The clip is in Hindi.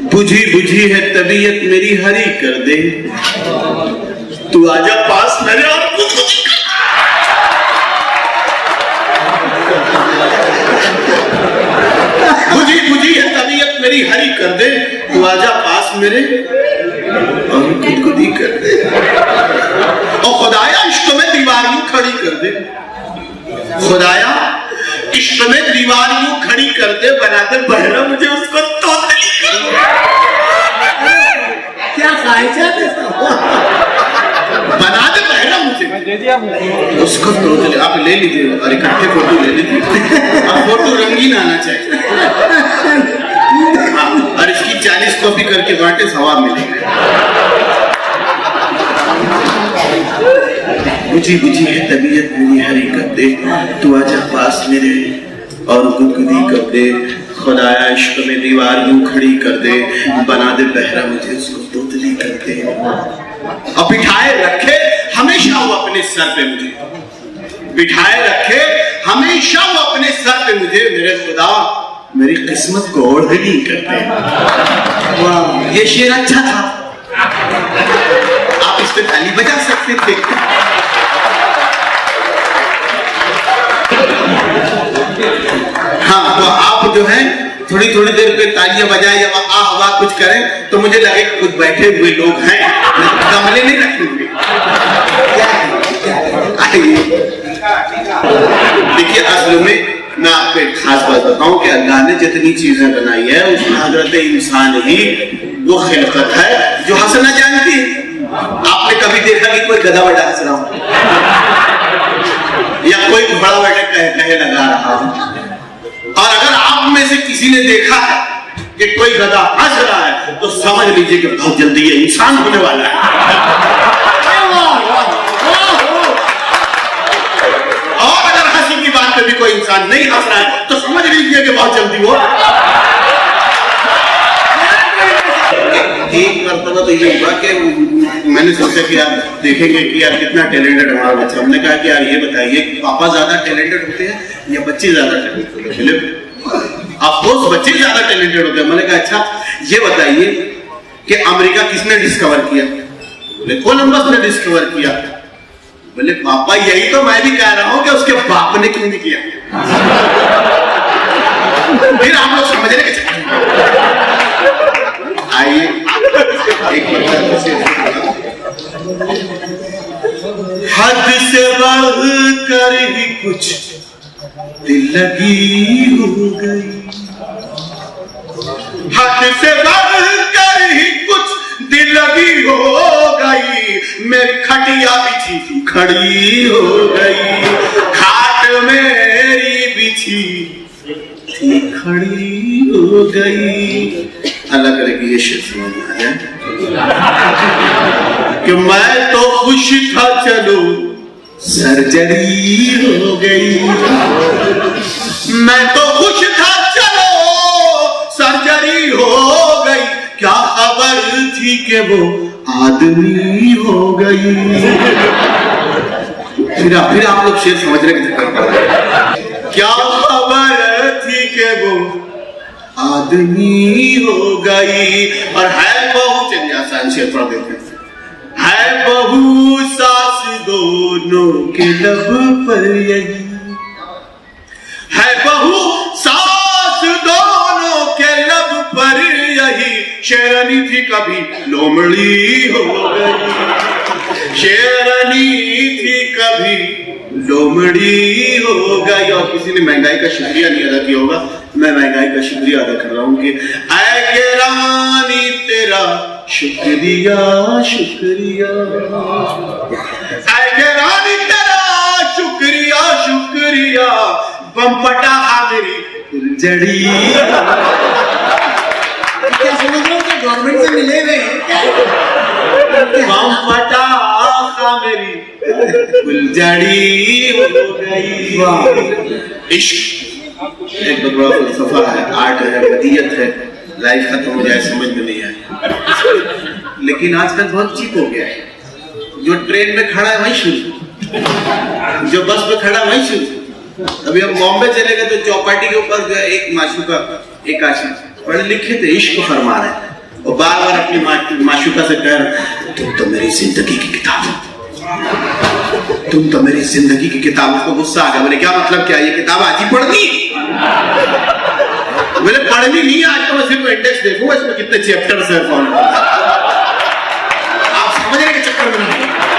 बुझी बुझी है तबीयत मेरी हरी कर दे, तू आजा पास मेरे और बुझी बुझी है तबीयत मेरी हरी कर दे, तू आजा पास मेरे और खुदकुदी कर दे। और खुदाया इश्क में दीवार यूं खड़ी कर दे, खुदाया इश्क में दीवार यूं खड़ी कर दे, बना दे बहरा मुझे उसको तोतली कर दे। क्या ख्वाहिशात है, बना दे बहरा मुझे उसको तोतली। आप ले लीजिए और इकट्ठे फोटो ले लीजिए, अब फोटो रंगीन आना चाहिए। और इसकी 40 कॉपी करके बांटे, सवाब मिलेगा। बुझी बुझी है तबीयत मेरी हरी कर दे, तू आजा पास मेरे और गुदगुदी कर दे। खुदाया इश्क में दीवार यूं खड़ी कर दे, बना दे बहरा मुझे उसको तोतली कर दे। और बिठाए रखे हमेशा वो अपने सर पे मुझे, बिठाए रखे हमेशा वो अपने सर पे मुझे, मेरे खुदा मेरी किस्मत को ओढ़नी कर दे। वाह, ये शेर अच्छा था, आप इस पे ताली बजा सकते थे। हाँ, तो आप जो है थोड़ी थोड़ी देर पे तालियां बजाएं, जब आह वाह कुछ करें तो मुझे लगे कुछ बैठे हुए लोग हैं, गमले नहीं रखेंगे। देखिए, असल में मैं आपको एक खास बात बताऊं कि अल्लाह ने जितनी चीजें बनाई है उसमें हजरत इंसान ही वो खिलकत है जो हंसना जानती है। आपने कभी देखा कि कोई गधा बैठा हंस रहा हो या कोई घोड़ा बैठे कहे लगा रहा हो? और अगर आप में से किसी ने देखा है कि कोई गधा हंस रहा है तो समझ लीजिए कि बहुत जल्दी ये इंसान होने वाला है। और अगर हंसी की बात पे भी कोई इंसान नहीं हंस रहा है तो समझ लीजिए कि बहुत जल्दी वो। एक मरतबा तो ये हुआ कि मैंने सोचा कि आप देखेंगे कि यार कितना टैलेंटेड हमारा बच्चा। हमने कहा कि यार ये बताइए पापा ज्यादा टैलेंटेड होते हैं या बच्चे ज्यादा टैलेंटेड होते हैं? अफकोर्स बच्चे ज्यादा टैलेंटेड होते हैं। मैंने कहा अच्छा ये बताइए कि अमेरिका किसने डिस्कवर किया? बोले कोलंबस ने डिस्कवर किया। बोले पापा यही तो मैं भी कह रहा हूं कि उसके बाप ने क्यों नहीं किया? फिर आप लोग समझने के चक्कर आइए हद से बढ़ कर ही कुछ दिल लगी हो गई, हद से बढ़ कर ही कुछ दिल लगी हो गई, मेरी खटिया बिछी थी खड़ी हो गई, खाट मेरी बिछी थी खड़ी हो गई। अल्लाह करे कि ये शेर समझ में आ जाए कि मैं तो खुश था चलो सर्जरी हो गई, मैं तो खुश था चलो सर्जरी हो गई, क्या खबर थी कि वो आदमी हो गई। फिर आप लोग शेर समझने के चक्कर कर रहे हैं। क्या खबर थी कि वो आदमी हो गई। और है बहू, चलिए आसान शेर पढ़ देते हैं। है बहू सास दोनों के लब पर यही, है बहू सास दोनों के लब पर यही, शेरनी थी कभी लोमड़ी हो गई, शेरनी थी कभी लोमड़ी हो गई। और किसी ने महंगाई का शुक्रिया नहीं अदा किया होगा, मैं महंगाई का शुक्रिया अदा कर रहा हूँ कि ऐ के रानी तेरा शुक्रिया शुक्रिया, ऐ के रानी तेरा शुक्रिया शुक्रिया, बम पटा मेरी फुलझड़ी। क्या समझ रहे हो कि गवर्नमेंट से मिले हुए बम पटा मेरी फुलझड़ी हो गई। इश्क एक बड़ा फलसफा है, आर्ट है, बदियत है, लाइफ खत्म हो जाए समझ में नहीं आए। लेकिन आजकल बहुत चीप हो गया है, जो ट्रेन में खड़ा है वहीं शुरू, जो बस में खड़ा वहीं शुरू। अभी हम बॉम्बे चले गए तो चौपाटी के ऊपर जो है एक माशूका एक आशिक पढ़े लिखे थे इश्क फरमा रहे थे, वो बार बार अपनी माशुका से कह रहा, तुम तो मेरी जिंदगी की किताब हो, तुम तो मेरी जिंदगी की किताब। उसको गुस्सा आ गया, मैंने क्या मतलब क्या, ये किताब आज ही पढ़नी? मैंने पढ़नी नहीं, आज तो मैं सिर्फ इंडेक्स देखूंगा इसमें कितने चैप्टर्स है। आप समझने के चक्कर में